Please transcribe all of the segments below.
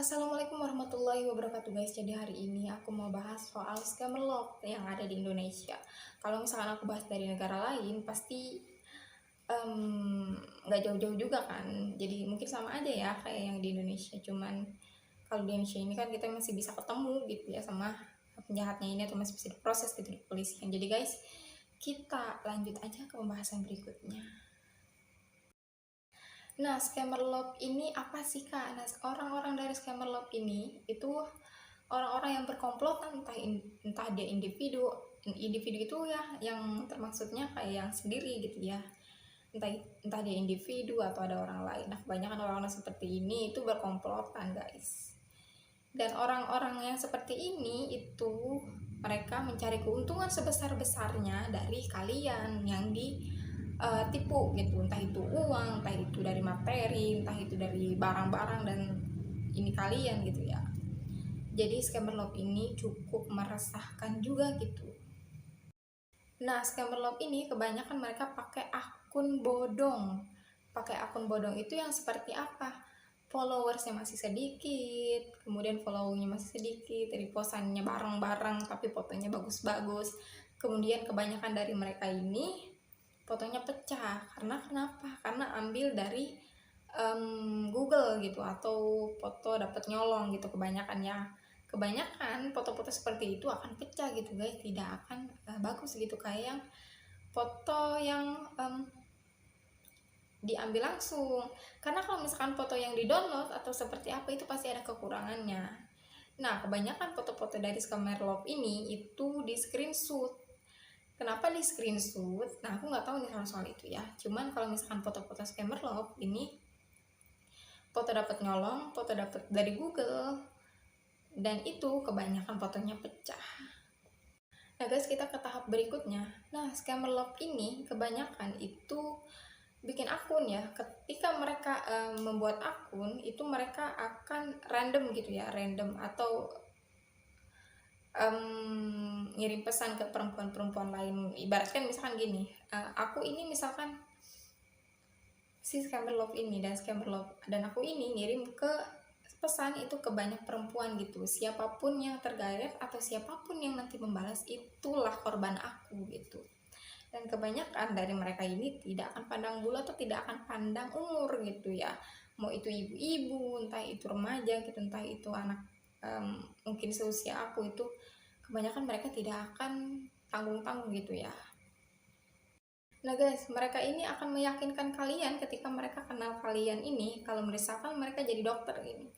Assalamualaikum warahmatullahi wabarakatuh guys. Jadi hari ini aku mau bahas soal Scammerlock yang ada di Indonesia. Kalau misalkan aku bahas dari negara lain pasti nggak jauh-jauh juga kan. Jadi mungkin sama aja ya kayak yang di Indonesia. Cuman kalau di Indonesia ini kan kita masih bisa ketemu gitu ya sama penjahatnya ini, atau masih bisa diproses gitu di kepolisian. Jadi guys, kita lanjut aja ke pembahasan berikutnya. Nah, Scammerlock ini apa sih Kak? Nah, orang-orang dari Scammerlock ini itu orang-orang yang berkomplot, entah dia individu individu itu ya yang termaksudnya kayak yang sendiri gitu ya, entah entah dia individu atau ada orang lain. Nah, kebanyakan orang-orang seperti ini itu berkomplotan guys, dan orang-orang yang seperti ini itu mereka mencari keuntungan sebesar-besarnya dari kalian yang ditipu gitu, entah itu uang, entah itu dari materi, entah itu dari barang-barang dan ini kalian gitu ya. Jadi Scammerlock ini cukup meresahkan juga gitu. Nah, Scammerlock ini kebanyakan mereka pakai akun bodong. Pakai akun bodong itu yang seperti apa? Followersnya masih sedikit, kemudian follownya masih sedikit, repostannya bareng-bareng tapi fotonya bagus-bagus. Kemudian kebanyakan dari mereka ini fotonya pecah. Karena kenapa? Karena ambil dari Google gitu, atau foto dapat nyolong gitu kebanyakan ya. Kebanyakan foto-foto seperti itu akan pecah gitu guys, tidak akan bagus gitu kayak yang foto yang diambil langsung. Karena kalau misalkan foto yang di-download atau seperti apa itu pasti ada kekurangannya. Nah, kebanyakan foto-foto dari Scammerlock ini itu di screenshot. Kenapa di screenshot? Nah, aku nggak tahu nih soal itu ya. Cuman kalau misalkan foto-foto Scammerlock ini foto dapat nyolong, foto dapat dari Google, dan itu kebanyakan fotonya pecah. Nah guys, kita ke tahap berikutnya. Nah, Scammerlock ini kebanyakan itu bikin akun ya. Ketika mereka membuat akun itu mereka akan random gitu ya, random, atau ngirim pesan ke perempuan-perempuan lain. Ibaratkan misalkan gini, aku ini misalkan si Scammerlock ini dan aku ini ngirim ke pesan itu ke banyak perempuan gitu. Siapapun yang tergait atau siapapun yang nanti membalas itulah korban aku gitu. Dan kebanyakan dari mereka ini tidak akan pandang bulu atau tidak akan pandang umur gitu ya. Mau itu ibu-ibu, entah itu remaja gitu, entah itu anak mungkin seusia aku, itu kebanyakan mereka tidak akan tanggung-tanggung gitu ya. Nah guys, mereka ini akan meyakinkan kalian ketika mereka kenal kalian ini, kalau misalkan mereka jadi dokter ini.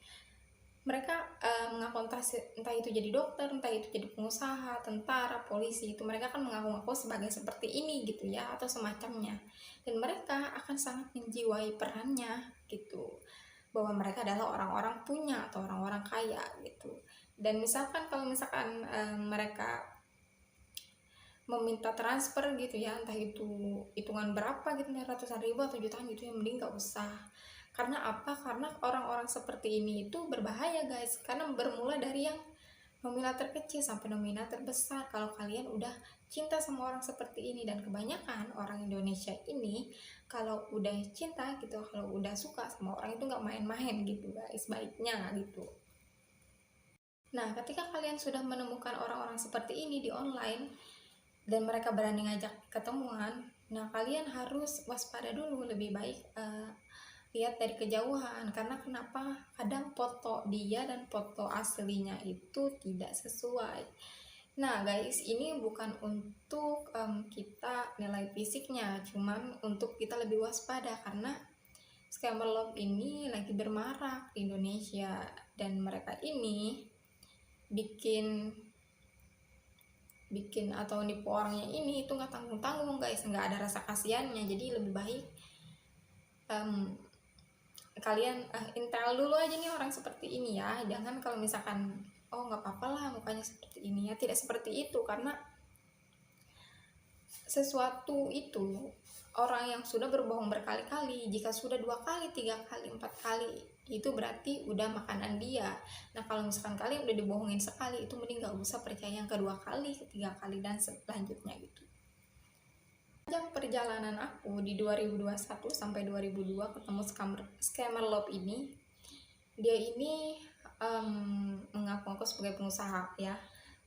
Mereka mengaku entah itu jadi dokter, entah itu jadi pengusaha, tentara, polisi, itu mereka akan mengaku-ngaku sebagai seperti ini gitu ya, atau semacamnya. Dan mereka akan sangat menjiwai perannya gitu, bahwa mereka adalah orang-orang punya atau orang-orang kaya gitu. Dan misalkan kalau misalkan mereka meminta transfer gitu ya, entah itu hitungan berapa gitu, ratusan ribu atau jutaan gitu, yang mending gak usah. Karena apa? Karena orang-orang seperti ini itu berbahaya guys, karena bermula dari yang nominal terkecil sampai nominal terbesar kalau kalian udah cinta sama orang seperti ini. Dan kebanyakan orang Indonesia ini kalau udah cinta gitu, kalau udah suka sama orang itu nggak main-main gitu guys, baiknya gitu. Nah, ketika kalian sudah menemukan orang-orang seperti ini di online dan mereka berani ngajak ketemuan, nah kalian harus waspada dulu. Lebih baik lihat dari kejauhan. Karena kenapa? Kadang foto dia dan foto aslinya itu tidak sesuai. Nah guys, ini bukan untuk kita nilai fisiknya, cuman untuk kita lebih waspada, karena Scammerlock ini lagi bermarak di Indonesia. Dan mereka ini bikin atau nipu orangnya ini itu nggak tanggung-tanggung guys, nggak ada rasa kasihannya. Jadi lebih baik kalian intel dulu aja nih orang seperti ini ya. Jangan kalau misalkan oh nggak apa-apa lah mukanya seperti ini ya, tidak seperti itu. Karena sesuatu itu, orang yang sudah berbohong berkali-kali, jika sudah 2 kali, 3 kali, 4 kali, itu berarti udah makanan dia. Nah kalau misalkan kalian udah dibohongin sekali, itu mending gak usah percaya yang kedua kali, ketiga kali, dan selanjutnya gitu. Panjang perjalanan aku di 2021 sampai 2002 ketemu Scammerlock ini, dia ini mengaku-ngaku sebagai pengusaha ya,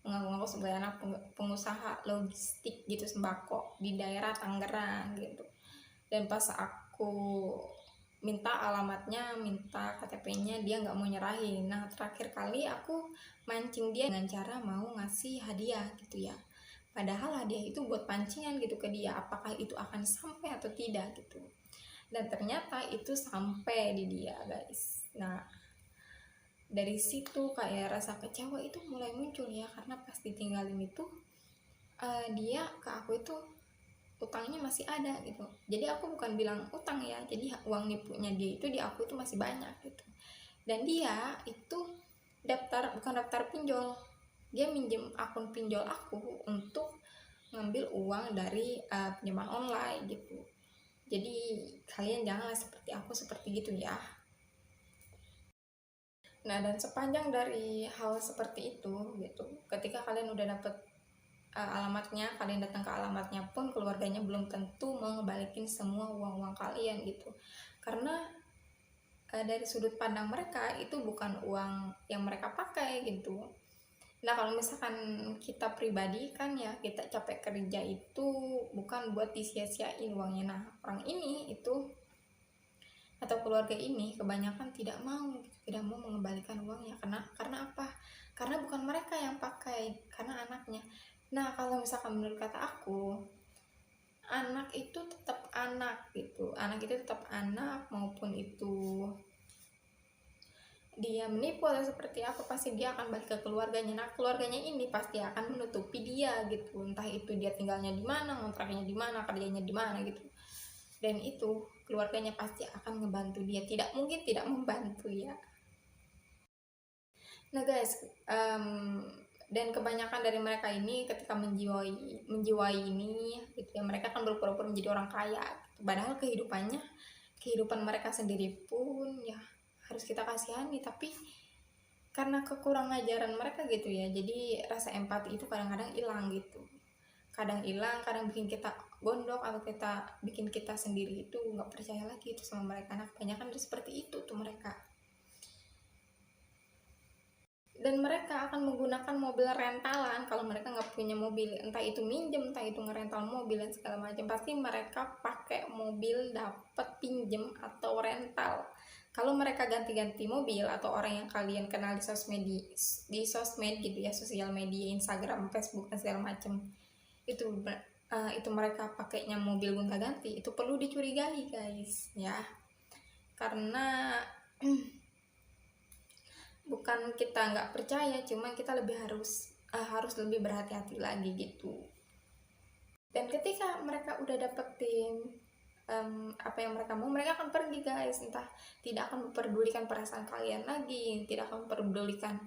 mengaku-ngaku sebagai anak pengusaha logistik gitu sembako di daerah Tangerang gitu. Dan pas aku minta alamatnya, minta KTP-nya, dia nggak mau nyerahin. Nah terakhir kali aku mancing dia dengan cara mau ngasih hadiah gitu ya, padahal hadiah itu buat pancingan gitu ke dia, apakah itu akan sampai atau tidak gitu. Dan ternyata itu sampai di dia guys. Nah dari situ kayak rasa kecewa itu mulai muncul ya, karena pas ditinggalin itu dia ke aku itu utangnya masih ada gitu. Jadi aku bukan bilang utang ya, jadi uang nipunya dia itu di aku itu masih banyak gitu. Dan dia itu bukan daftar pinjol, dia minjem akun pinjol aku untuk ngambil uang dari pinjaman online gitu. Jadi kalian janganlah seperti aku seperti gitu ya. Nah dan sepanjang dari hal seperti itu gitu, ketika kalian udah dapet alamatnya, kalian datang ke alamatnya pun keluarganya belum tentu mau ngebalikin semua uang-uang kalian gitu, karena dari sudut pandang mereka itu bukan uang yang mereka pakai gitu. Nah kalau misalkan kita pribadi kan ya, kita capek kerja itu bukan buat disia-siain uangnya. Nah orang ini itu atau keluarga ini kebanyakan tidak mau mengembalikan uangnya. Karena apa? Karena bukan mereka yang pakai, karena anaknya. Nah kalau misalkan menurut kata aku, anak itu tetap anak gitu, anak itu tetap anak, maupun itu dia menipu atau seperti apa, pasti dia akan balik ke keluarganya. Nah keluarganya ini pasti akan menutupi dia gitu, entah itu dia tinggalnya di mana, kontraknya di mana, kerjanya di mana gitu. Dan itu keluarganya pasti akan ngebantu dia, tidak mungkin tidak membantu ya. Nah guys, dan kebanyakan dari mereka ini ketika menjiwai ini gitu ya, mereka kan berpura-pura menjadi orang kaya gitu. Padahal kehidupan mereka sendiri pun ya harus kita kasihani, tapi karena kekurangan ajaran mereka gitu ya, jadi rasa empati itu kadang-kadang hilang gitu. Kadang hilang, kadang bikin kita gondok, atau bikin kita sendiri itu nggak percaya lagi itu sama mereka. Nah kebanyakan udah seperti itu tuh mereka. Dan mereka akan menggunakan mobil rentalan kalau mereka nggak punya mobil, entah itu minjem, entah itu ngerental mobil dan segala macam. Pasti mereka pakai mobil dapat pinjem atau rental. Kalau mereka ganti-ganti mobil, atau orang yang kalian kenal di sosmed gitu ya, sosial media, Instagram, Facebook dan segala macam, itu mereka pakainya mobil gonta-ganti, itu perlu dicurigai guys ya. Karena bukan kita nggak percaya, cuma kita harus lebih berhati-hati lagi gitu. Dan ketika mereka udah dapetin apa yang mereka mau, mereka akan pergi guys. Entah tidak akan memperdulikan perasaan kalian lagi, tidak akan memperdulikan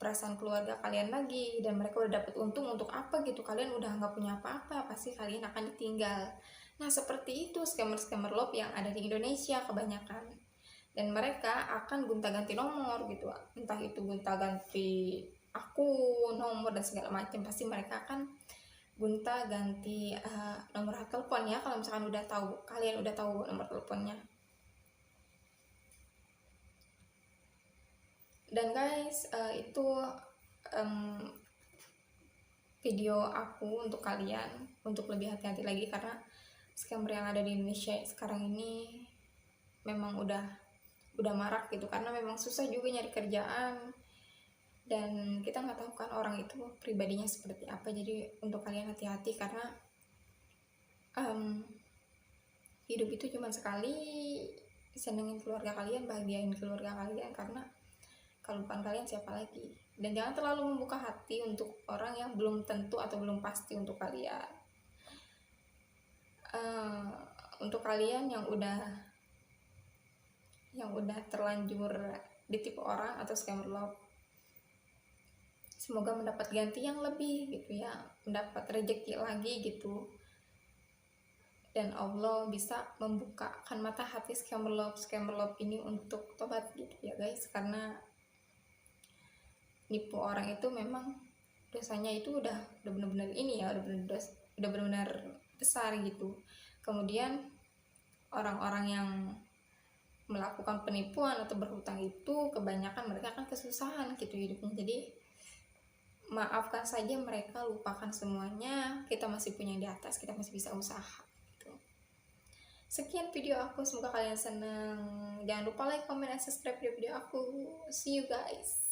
perasaan keluarga kalian lagi. Dan mereka udah dapet untung untuk apa gitu, kalian udah nggak punya apa-apa, pasti kalian akan ditinggal. Nah seperti itu scammer love yang ada di Indonesia kebanyakan. Dan mereka akan gonta-ganti nomor gitu, entah itu gonta-ganti akun, nomor dan segala macam. Pasti mereka akan gonta-ganti nomor telepon ya, kalau misalkan kalian udah tahu nomor teleponnya. Dan guys, itu video aku untuk kalian, untuk lebih hati-hati lagi, karena scammer yang ada di Indonesia sekarang ini memang udah marak gitu, karena memang susah juga nyari kerjaan, dan kita nggak tahu kan orang itu pribadinya seperti apa. Jadi untuk kalian hati-hati, karena hidup itu cuma sekali, senengin keluarga kalian, bahagiain keluarga kalian, karena kalau bukan kalian siapa lagi. Dan jangan terlalu membuka hati untuk orang yang belum tentu atau belum pasti untuk kalian. Untuk kalian yang udah terlanjur ditipu orang atau scammer love, semoga mendapat ganti yang lebih gitu ya, mendapat rezeki lagi gitu, dan Allah bisa membukakan mata hati scammer love ini untuk tobat gitu ya guys. Karena nipu orang itu memang dosanya itu udah benar-benar ini ya, udah benar-benar besar gitu. Kemudian orang-orang yang melakukan penipuan atau berhutang itu kebanyakan mereka kan kesusahan gitu hidupnya. Jadi maafkan saja mereka, lupakan semuanya, kita masih punya yang di atas, kita masih bisa usaha gitu. Sekian video aku, semoga kalian seneng. Jangan lupa like, comment, dan subscribe video aku. See you guys.